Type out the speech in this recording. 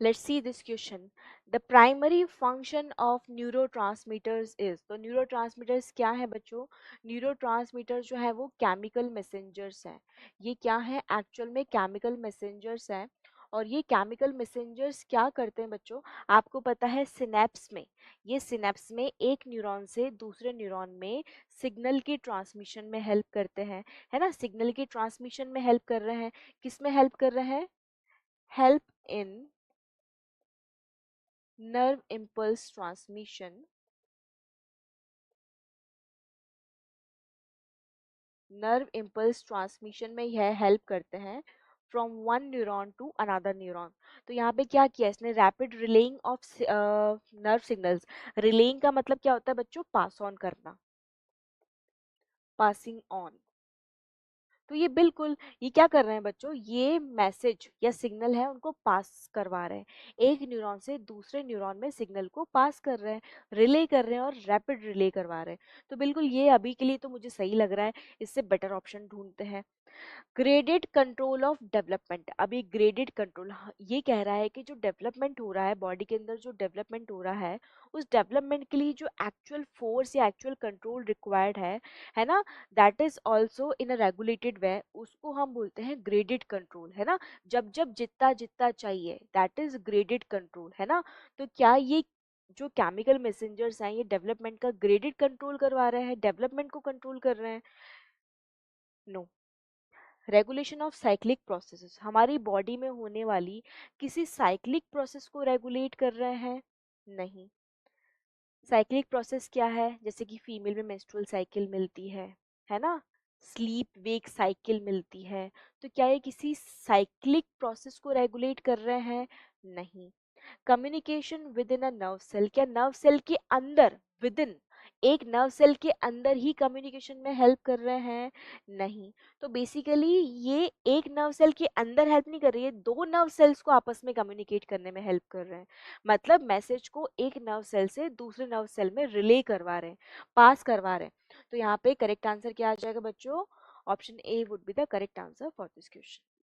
Let's see this question. The primary function of neurotransmitters is, तो neurotransmitters क्या है बच्चों? neurotransmitters जो है वो chemical messengers है. ये क्या है? एक्चुअल में chemical messengers है. और ये केमिकल मैसेंजर्स क्या करते हैं बच्चों? आपको पता है सिनेप्स में, ये सिनेप्स में एक न्यूरॉन से दूसरे न्यूरॉन में सिग्नल की ट्रांसमिशन में हेल्प करते हैं, है ना? सिग्नल की ट्रांसमिशन में हेल्प कर रहे हैं. किस में हेल्प कर रहे हैं? Help in nerve impulse transmission, nerve impulse transmission में यह हेल्प करते हैं from one neuron to another neuron. तो यहाँ पे क्या किया इसने? Rapid relaying of nerve signals. Relaying का मतलब क्या होता है बच्चों? पास ऑन करना, पासिंग ऑन. तो ये बिल्कुल, ये क्या कर रहे हैं बच्चों? ये मैसेज या सिग्नल है उनको पास करवा रहे हैं, एक न्यूरॉन से दूसरे न्यूरॉन में सिग्नल को पास कर रहे हैं, रिले कर रहे हैं और रैपिड रिले करवा रहे हैं. तो बिल्कुल ये अभी के लिए तो मुझे सही लग रहा है. इससे बेटर ऑप्शन ढूंढते हैं. Graded control of development. अभी ग्रेडेड कंट्रोल, ये कह रहा है कि जो डेवलपमेंट हो रहा है बॉडी के अंदर, जो डेवलपमेंट हो रहा है उस डेवलपमेंट के लिए जो एक्चुअल फोर्स या एक्चुअल कंट्रोल रिक्वायर्ड है ना, that is also in a regulated way, उसको हम बोलते हैं ग्रेडेड कंट्रोल, है ना? जब जब जितना जितना चाहिए, दैट इज ग्रेडेड कंट्रोल, है ना? तो क्या ये जो केमिकल मैसेंजर्स हैं ये डेवलपमेंट का ग्रेडेड कंट्रोल करवा रहे हैं, डेवलपमेंट को कंट्रोल कर रहे हैं? No. Regulation of cyclic processes, हमारी बॉडी में होने वाली किसी साइक्लिक प्रोसेस को रेगुलेट कर रहे हैं? नहीं. साइक्लिक प्रोसेस क्या है? जैसे कि फीमेल में मेंस्ट्रुअल साइकिल मिलती है ना? स्लीप वेक साइकिल मिलती है. तो क्या ये किसी साइक्लिक प्रोसेस को रेगुलेट कर रहे हैं? नहीं. Communication within a nerve cell, क्या नर्व सेल के अंदर, विद इन, एक नर्व सेल के अंदर ही कम्युनिकेशन में हेल्प कर रहे हैं? नहीं. तो बेसिकली ये एक नर्व सेल के अंदर हेल्प नहीं कर रही है, दो नर्व सेल्स को आपस में कम्युनिकेट करने में हेल्प कर रहे हैं. मतलब मैसेज को एक नर्व सेल से दूसरे नर्व सेल में रिले करवा रहे हैं, पास करवा रहे हैं. तो यहाँ पे करेक्ट आंसर क्या आ जाएगा बच्चों? Option A would be the correct answer for this question.